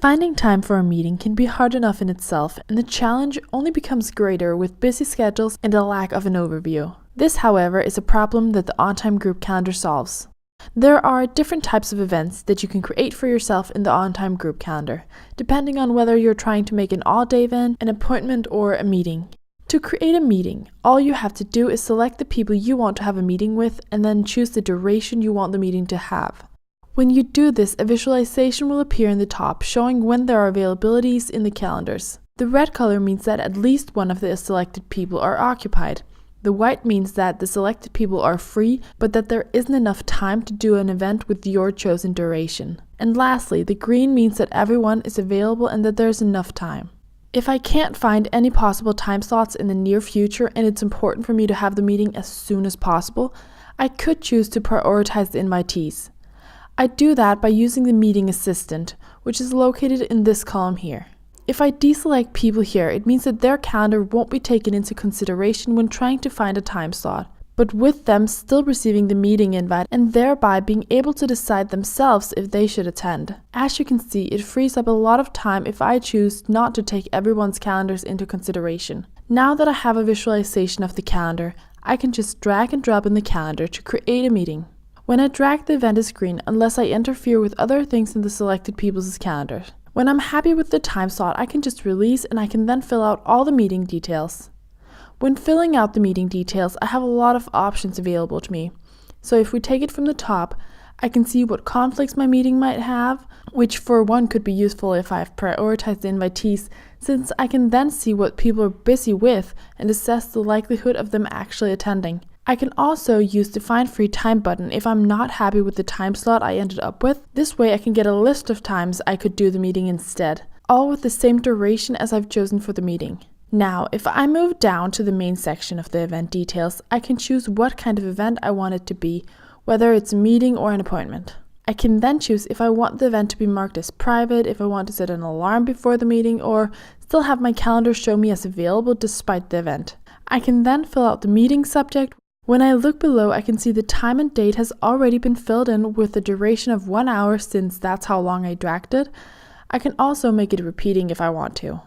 Finding time for a meeting can be hard enough in itself, and the challenge only becomes greater with busy schedules and a lack of an overview. This, however, is a problem that the OnTime Group Calendar solves. There are different types of events that you can create for yourself in the OnTime Group Calendar, depending on whether you're trying to make an all-day event, an appointment, or a meeting. To create a meeting, all you have to do is select the people you want to have a meeting with and then choose the duration you want the meeting to have. When you do this, a visualization will appear in the top showing when there are availabilities in the calendars. The red color means that at least one of the selected people are occupied. The white means that the selected people are free, but that there isn't enough time to do an event with your chosen duration. And lastly, the green means that everyone is available and that there's enough time. If I can't find any possible time slots in the near future and it's important for me to have the meeting as soon as possible, I could choose to prioritize the invitees. I do that by using the meeting assistant, which is located in this column here. If I deselect people here, it means that their calendar won't be taken into consideration when trying to find a time slot, but with them still receiving the meeting invite and thereby being able to decide themselves if they should attend. As you can see, it frees up a lot of time if I choose not to take everyone's calendars into consideration. Now that I have a visualization of the calendar, I can just drag and drop in the calendar to create a meeting. When I drag the event screen, unless I interfere with other things in the selected people's calendars. When I'm happy with the time slot, I can just release and I can then fill out all the meeting details. When filling out the meeting details, I have a lot of options available to me. So if we take it from the top, I can see what conflicts my meeting might have, which for one could be useful if I've prioritized the invitees, since I can then see what people are busy with and assess the likelihood of them actually attending. I can also use the Find Free Time button if I'm not happy with the time slot I ended up with. This way I can get a list of times I could do the meeting instead, all with the same duration as I've chosen for the meeting. Now, if I move down to the main section of the event details, I can choose what kind of event I want it to be, whether it's a meeting or an appointment. I can then choose if I want the event to be marked as private, if I want to set an alarm before the meeting, or still have my calendar show me as available despite the event. I can then fill out the meeting subject. When I look below, I can see the time and date has already been filled in with the duration of 1 hour since that's how long I dragged it. I can also make it repeating if I want to.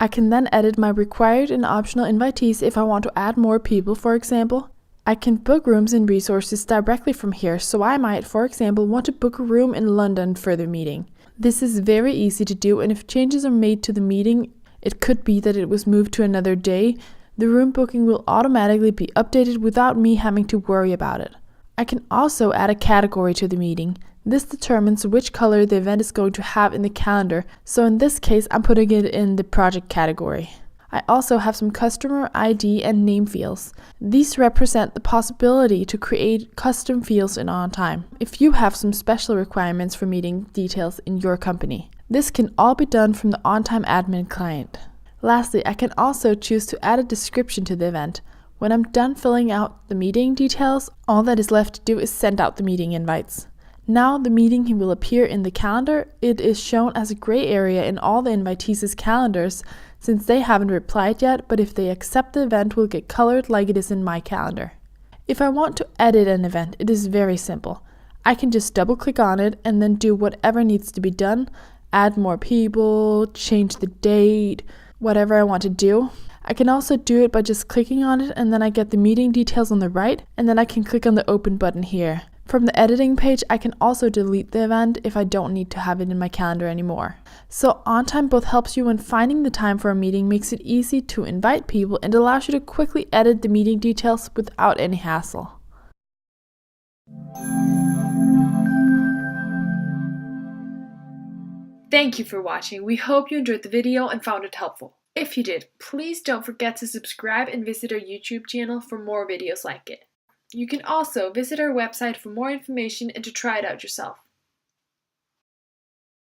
I can then edit my required and optional invitees if I want to add more people, for example. I can book rooms and resources directly from here, so I might, for example, want to book a room in London for the meeting. This is very easy to do, and if changes are made to the meeting, it could be that it was moved to another day. The room booking will automatically be updated without me having to worry about it. I can also add a category to the meeting. This determines which color the event is going to have in the calendar, so in this case I'm putting it in the project category. I also have some customer ID and name fields. These represent the possibility to create custom fields in OnTime if you have some special requirements for meeting details in your company. This can all be done from the OnTime admin client. Lastly, I can also choose to add a description to the event. When I'm done filling out the meeting details, all that is left to do is send out the meeting invites. Now the meeting will appear in the calendar. It is shown as a gray area in all the invitees' calendars since they haven't replied yet, but if they accept the event, will get colored like it is in my calendar. If I want to edit an event, it is very simple. I can just double click on it and then do whatever needs to be done, add more people, change the date, whatever I want to do. I can also do it by just clicking on it and then I get the meeting details on the right and then I can click on the open button here. From the editing page, I can also delete the event if I don't need to have it in my calendar anymore. So OnTime both helps you when finding the time for a meeting, makes it easy to invite people, and allows you to quickly edit the meeting details without any hassle. Thank you for watching. We hope you enjoyed the video and found it helpful. If you did, please don't forget to subscribe and visit our YouTube channel for more videos like it. You can also visit our website for more information and to try it out yourself.